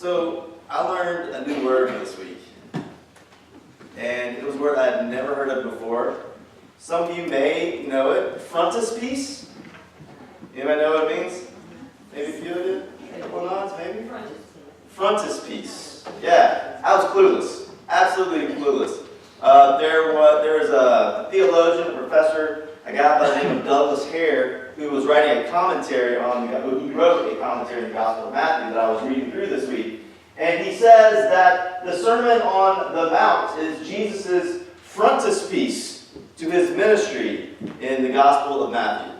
So I learned a new word this week, and it was a word I had never heard of before. Some of you may know it. Frontispiece. Anybody know what it means? Maybe a few of you? A couple nods, maybe? Frontispiece. Yeah, I was clueless. Absolutely clueless. There was a theologian, a professor, a guy by the name of Douglas Hare, who was writing a commentary who wrote a commentary on the Gospel of Matthew that I was reading through this week. And he says that the Sermon on the Mount is Jesus' frontispiece to his ministry in the Gospel of Matthew.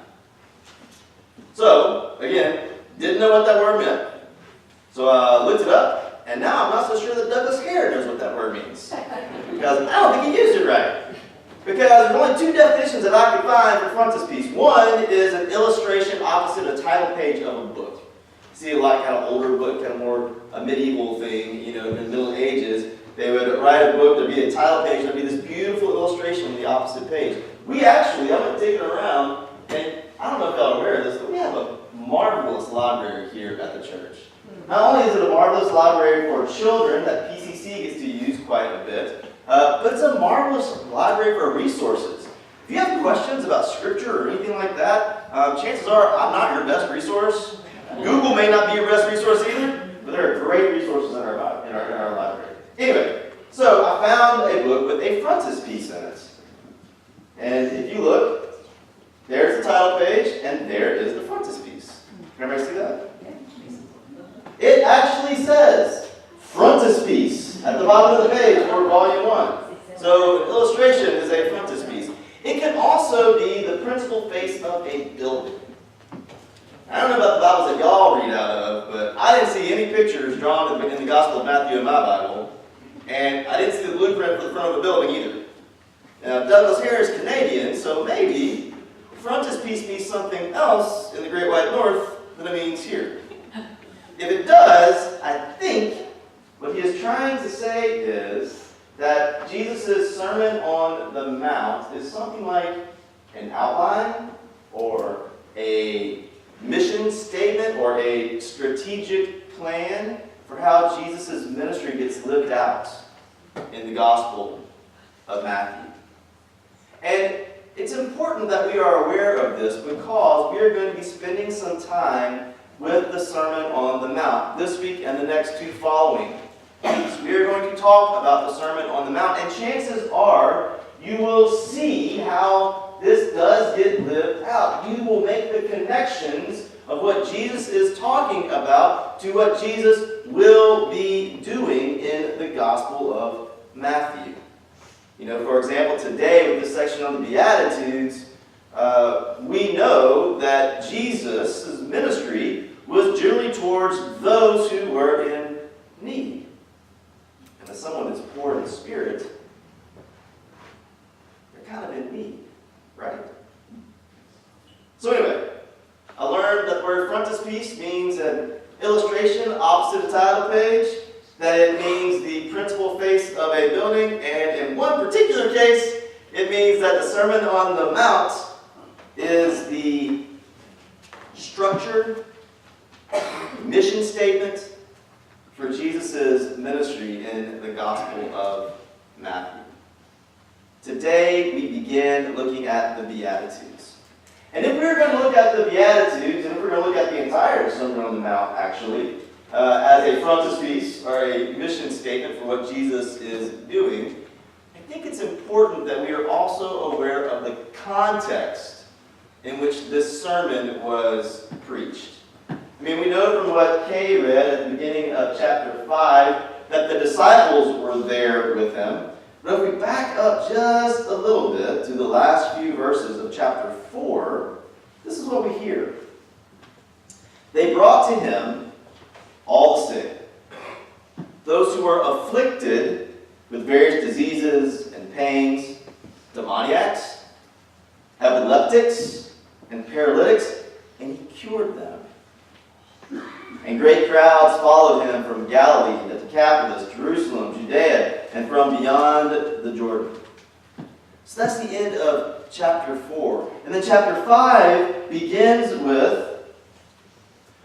So, again, didn't know what that word meant. So I looked it up, and now I'm not so sure that Douglas Hare knows what that word means. Because I don't think he used it right. Because there's only two definitions that I could find for frontispiece. One is an illustration opposite a title page of a book. See a lot kind of older book, kind of more a medieval thing, in the Middle Ages. They would write a book, there'd be a title page, there'd be this beautiful illustration on the opposite page. We actually, I'm going to take it around, and I don't know if y'all are aware of this, but we have a marvelous library here at the church. Not only is it a marvelous library for children that PCC gets to use quite a bit, but it's a marvelous library for resources. If you have questions about scripture or anything like that, chances are I'm not your best resource. Google may not be your best resource either, but there are great resources in our library. Anyway, so I found a book with a frontispiece in it. And if you look, there's the title page, and there is the frontispiece. Can everybody see that? It actually says frontispiece at the bottom of the page for volume 1. So illustration is a frontispiece. It can also be the principal face of a building. I don't know about the Bibles that y'all read out of, but I didn't see any pictures drawn in the Gospel of Matthew in my Bible, and I didn't see the blueprint for the front of a building either. Now, Douglas Hare is Canadian, so maybe frontispiece means something else in the Great White North than it means here. If it does, I think what he is trying to say is that Jesus' Sermon on the Mount is something like an outline or a mission statement or a strategic plan for how Jesus' ministry gets lived out in the Gospel of Matthew. And it's important that we are aware of this because we are going to be spending some time with the Sermon on the Mount this week and the next two following weeks. We are going to talk about the Sermon on the Mount, and chances are you will see how this does get lived out. You will make the connections of what Jesus is talking about to what Jesus will be doing in the Gospel of Matthew. For example, today with the section on the Beatitudes, we know that Jesus' ministry was generally towards those who were in need. And as someone is poor in spirit, they're kind of in need, right? So anyway, I learned that the word frontispiece means an illustration opposite a title page, that it means the principal face of a building, and in one particular case, it means that the Sermon on the Mount is the structure, mission statement for Jesus' ministry in the Gospel of Matthew. Today, we begin looking at the Beatitudes. And if we're going to look at the Beatitudes, and if we're going to look at the entire Sermon on the Mount, actually, as a frontispiece or a mission statement for what Jesus is doing, I think it's important that we are also aware of the context in which this sermon was preached. We know from what Kay read at the beginning of chapter 5 that the disciples were there with him. But if we back up just a little bit to the last few verses of chapter 4, this is what we hear. They brought to him all the sick, those who were afflicted with various diseases and pains, demoniacs, epileptics, and paralytics, and he cured them. And great crowds followed him from Galilee, the Decapolis, Jerusalem, Judea, and from beyond the Jordan. So that's the end of chapter 4. And then chapter 5 begins with,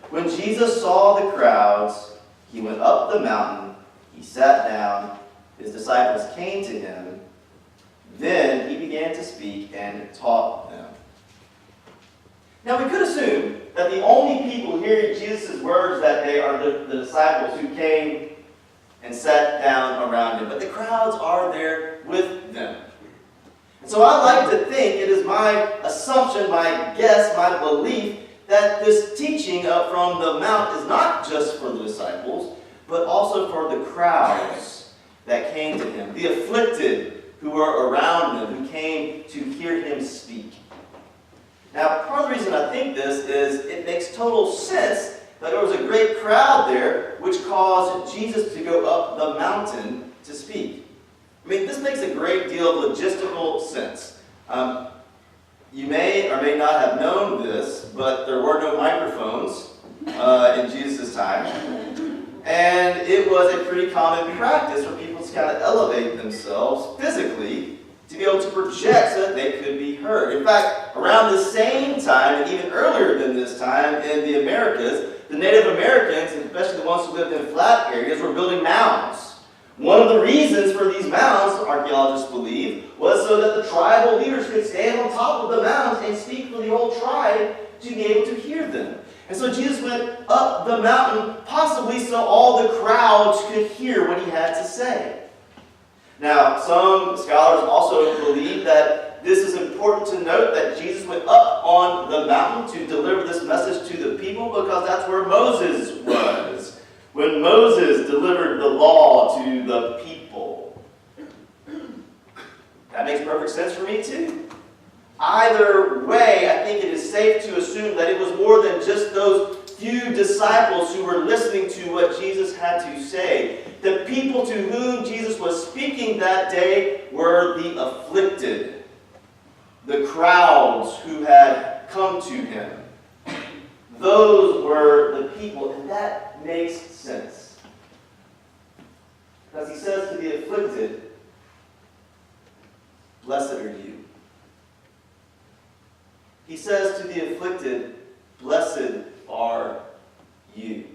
when Jesus saw the crowds, He went up the mountain, he sat down, his disciples came to him. Then he began to speak and taught them. Now we could assume that the only people hearing Jesus' words that day are the disciples who came and sat down around him. But the crowds are there with them. And so I like to think, it is my assumption, my guess, my belief, that this teaching from the Mount is not just for the disciples, but also for the crowds that came to him, the afflicted who were around him, who came to hear him speak. Now, part of the reason I think this is it makes total sense that there was a great crowd there, which caused Jesus to go up the mountain to speak. I mean, this makes a great deal of logistical sense. You may or may not have known this, but there were no microphones in Jesus' time. And it was a pretty common practice for people to kind of elevate themselves physically to be able to project so that they could be heard. In fact, around the same time, and even earlier than this time in the Americas, the Native Americans, and especially the ones who lived in flat areas, were building mounds. One of the reasons for these mounds, archaeologists believe, was so that the tribal leaders could stand on top of the mounds and speak for the whole tribe to be able to hear them. And so Jesus went up the mountain, possibly so all the crowds could hear what he had to say. Now, some scholars also believe that this is important to note, that Jesus went up on the mountain to deliver this message to the people, because that's where Moses was when Moses delivered the law to the people. That makes perfect sense for me too. Either way, I think it is safe to assume that it was more than just those few disciples who were listening to what Jesus had to say. The people to whom Jesus was speaking that day were the afflicted, the crowds who had come to him. Those were the people, and that makes sense. Because he says to the afflicted, "Blessed are you." He says to the afflicted, "Blessed are you."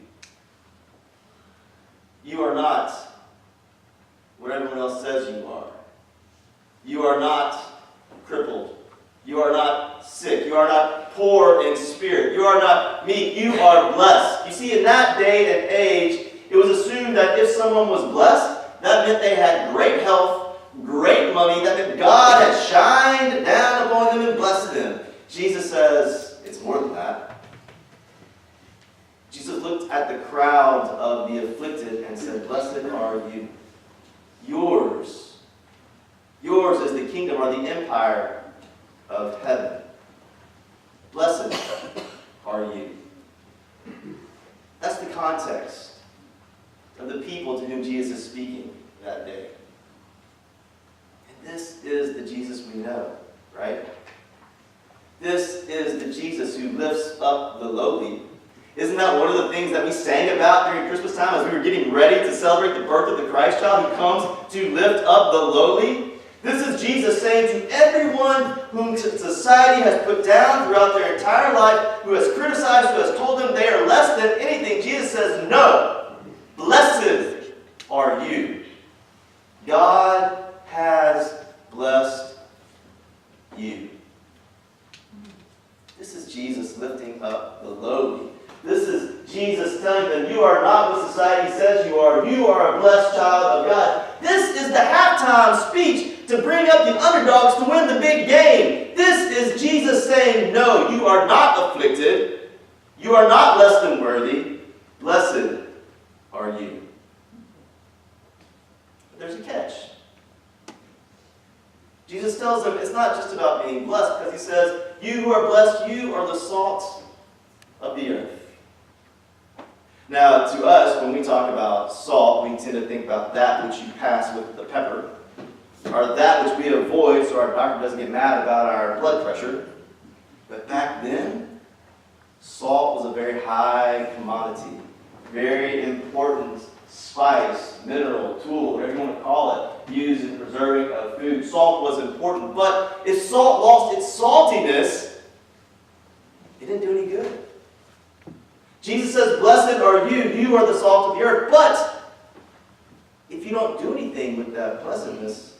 You are not what everyone else says you are. You are not crippled. You are not sick. You are not poor in spirit. You are not meek. You are blessed. You see, in that day and age, it was assumed that if someone was blessed, that meant they had great health, great money, that meant God had shined down upon them and blessed them. Jesus says it's more than that. Jesus looked at the crowd of the afflicted and said, "Blessed are you. Yours is the kingdom or the empire of heaven. Blessed are you." That's the context of the people to whom Jesus is speaking that day. And this is the Jesus we know, right? This is the Jesus who lifts up the lowly. Isn't that one of the things that we sang about during Christmas time as we were getting ready to celebrate the birth of the Christ child who comes to lift up the lowly? This is Jesus saying to everyone whom society has put down throughout their entire life, who has criticized, who has told them they are less than anything, Jesus says, "No, blessed are you. God has blessed you." This is Jesus lifting up the lowly. This is Jesus telling them, you are not what society says you are. You are a blessed child of God. This is the halftime speech to bring up the underdogs to win the big game. This is Jesus saying, no, you are not afflicted. You are not less than worthy. Blessed are you. But there's a catch. Jesus tells them it's not just about being blessed, because he says, you who are blessed, you are the salt of the earth. Now, to us, when we talk about salt, we tend to think about that which you pass with the pepper, or that which we avoid so our doctor doesn't get mad about our blood pressure. But back then, salt was a very high commodity, very important spice, mineral, tool, whatever you want to call it, used in preserving of food. Salt was important, but if salt lost its saltiness, it didn't do any good. Jesus says, blessed are you, you are the salt of the earth. But if you don't do anything with that blessedness,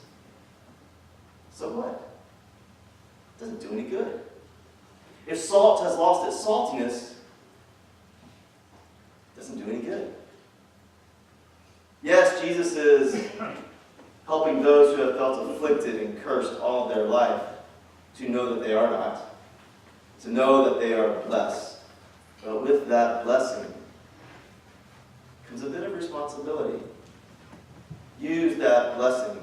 so what? It doesn't do any good. If salt has lost its saltiness, it doesn't do any good. Yes, Jesus is helping those who have felt afflicted and cursed all their life to know that they are not, to know that they are blessed. But with that blessing comes a bit of responsibility. Use that blessing.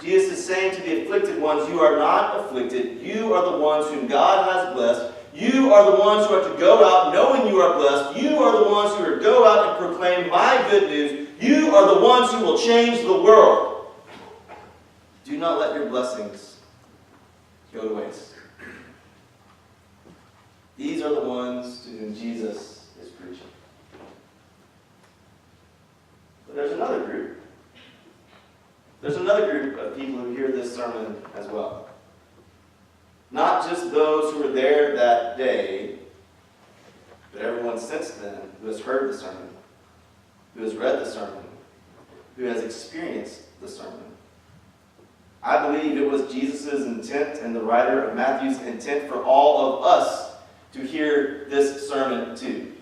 Jesus is saying to the afflicted ones, you are not afflicted. You are the ones whom God has blessed. You are the ones who are to go out knowing you are blessed. You are the ones who are to go out and proclaim my good news. You are the ones who will change the world. Do not let your blessings go to waste. These are the ones to whom Jesus is preaching. But there's another group. There's another group of people who hear this sermon as well. Not just those who were there that day, but everyone since then who has heard the sermon, who has read the sermon, who has experienced the sermon. I believe it was Jesus' intent and the writer of Matthew's intent for all of us to hear this sermon too.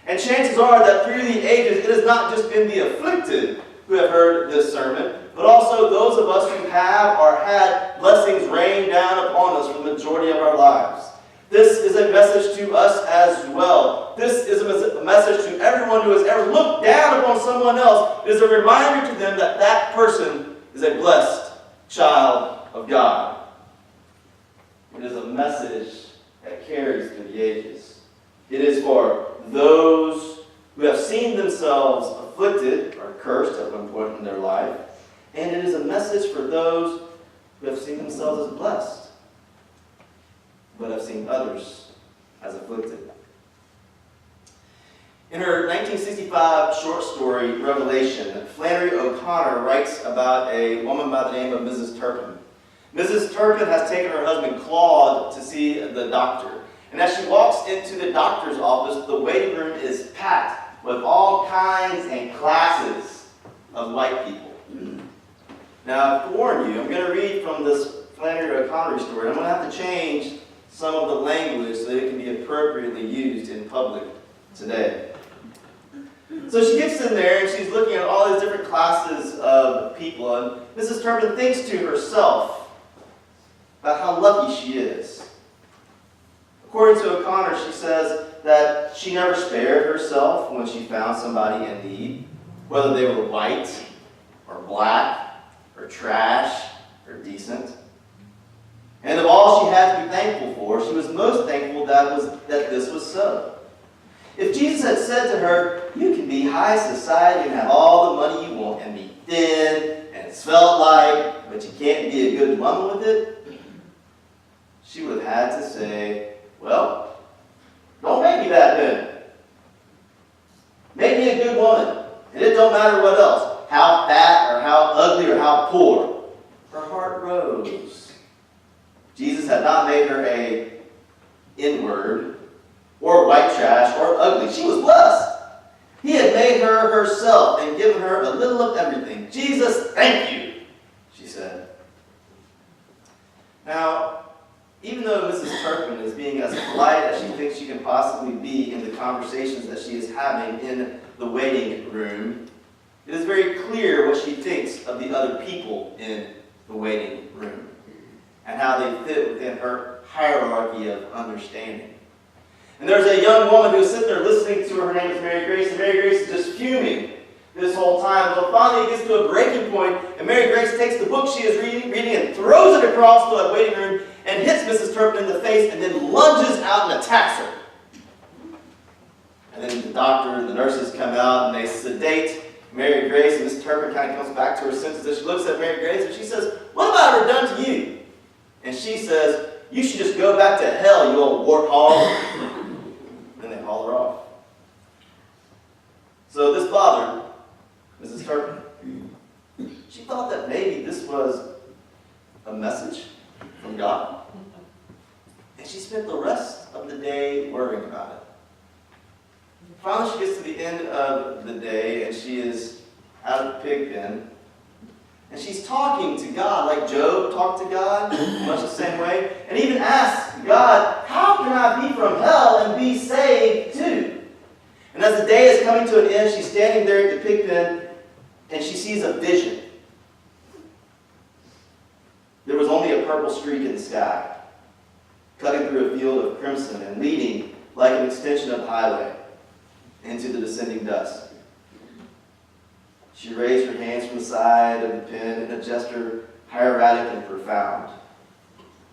And chances are that through the ages, it has not just been the afflicted who have heard this sermon, but also those of us who have or had blessings rain down upon us for the majority of our lives. This is a message to us as well. This is a message to everyone who has ever looked down upon someone else. It is a reminder to them that that person is a blessed child of God. It is a message that carries through the ages. It is for those who have seen themselves afflicted or cursed at one point in their life, and it is a message for those who have seen themselves as blessed, but have seen others as afflicted. In her 1965 short story, Revelation, Flannery O'Connor writes about a woman by the name of Mrs. Turpin. Mrs. Turpin has taken her husband Claude to see the doctor. And as she walks into the doctor's office, the waiting room is packed with all kinds and classes of white people. Now, I warn you, I'm going to read from this Flannery O'Connor story. I'm going to have to change some of the language so that it can be appropriately used in public today. So she gets in there and she's looking at all these different classes of people, and Mrs. Turpin thinks to herself about how lucky she is. According to O'Connor, she says that she never spared herself when she found somebody in need, whether they were white or black or trash or decent. And of all she had to be thankful for, she was most thankful that this was so. If Jesus had said to her, you can be high society and have all the money you want and be thin and svelte like, but you can't be a good woman with it, she would have had to say, well, don't make me that then. Make me a good woman, and it don't matter what else, how fat or how ugly or how poor. Her heart rose. Jesus had not made her a N-word or white trash or ugly. She was blessed. He had made her herself and given her a little of everything. Jesus, thank you, she said. Now, even though Mrs. Turpin is being as polite as she thinks she can possibly be in the conversations that she is having in the waiting room, it is very clear what she thinks of the other people in the waiting room and how they fit within her hierarchy of understanding. And there's a young woman who's sitting there listening to her. Her name is Mary Grace, and Mary Grace is just fuming this whole time. But finally it gets to a breaking point, and Mary Grace takes the book she is reading and throws it across the waiting room and hits Mrs. Turpin in the face and then lunges out and attacks her. And then the doctor and the nurses come out and they sedate Mary Grace, and Mrs. Turpin kind of comes back to her senses as she looks at Mary Grace and she says, what have I ever done to you? And she says, you should just go back to hell, you old warthog. Then they haul her off. So this bothered Mrs. Turpin. She thought that maybe this was a message from God. And she spent the rest of the day worrying about it. Finally, she gets to the end of the day, and she is out of the pig pen. And she's talking to God, like Job talked to God, much the same way. And even asks God, how can I be from hell and be saved too? And as the day is coming to an end, she's standing there at the pig pen, and she sees a vision. There was only a purple streak in the sky, cutting through a field of crimson and leading like an extension of highway into the descending dusk. She raised her hands from the side of the pen in a gesture hieratic and profound.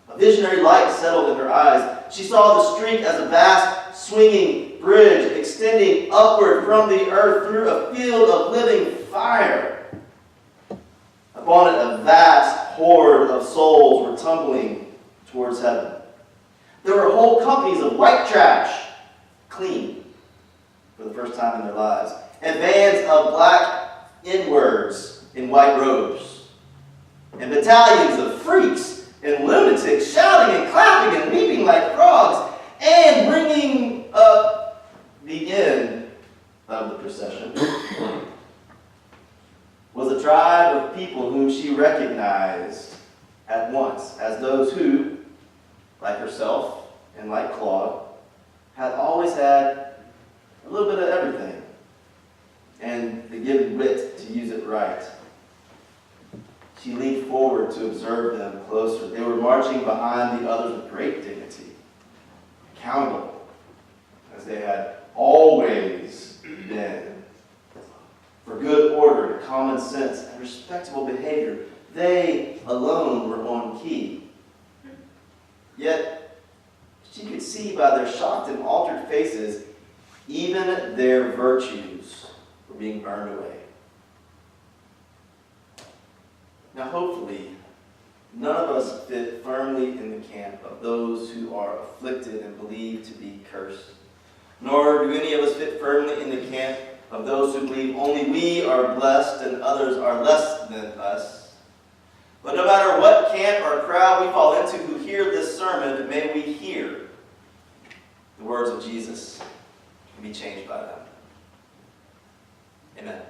A visionary light settled in her eyes. She saw the streak as a vast, swinging bridge extending upward from the earth through a field of living fire. Upon it, a vast horde of souls were tumbling towards heaven. There were whole companies of white trash, clean for the first time in their lives, and bands of black inwards in white robes, and battalions of freaks and lunatics shouting and clapping and leaping like frogs, and bringing up the end of the procession was a tribe of people whom she recognized at once as those who, like herself and like Claude, had always had a little bit of everything and the given wit to use it right. She leaned forward to observe them closer. They were marching behind the others with great dignity, accountable, as they had always been, for good order, common sense, and respectable behavior. They alone were on key. Yet, she could see by their shocked and altered faces, even their virtues were being burned away. Now, hopefully, none of us fit firmly in the camp of those who are afflicted and believed to be cursed. Nor do any of us fit firmly in the camp of those who believe only we are blessed and others are less than us. But no matter what camp or crowd we fall into who hear this sermon, may we hear the words of Jesus and be changed by them. Amen.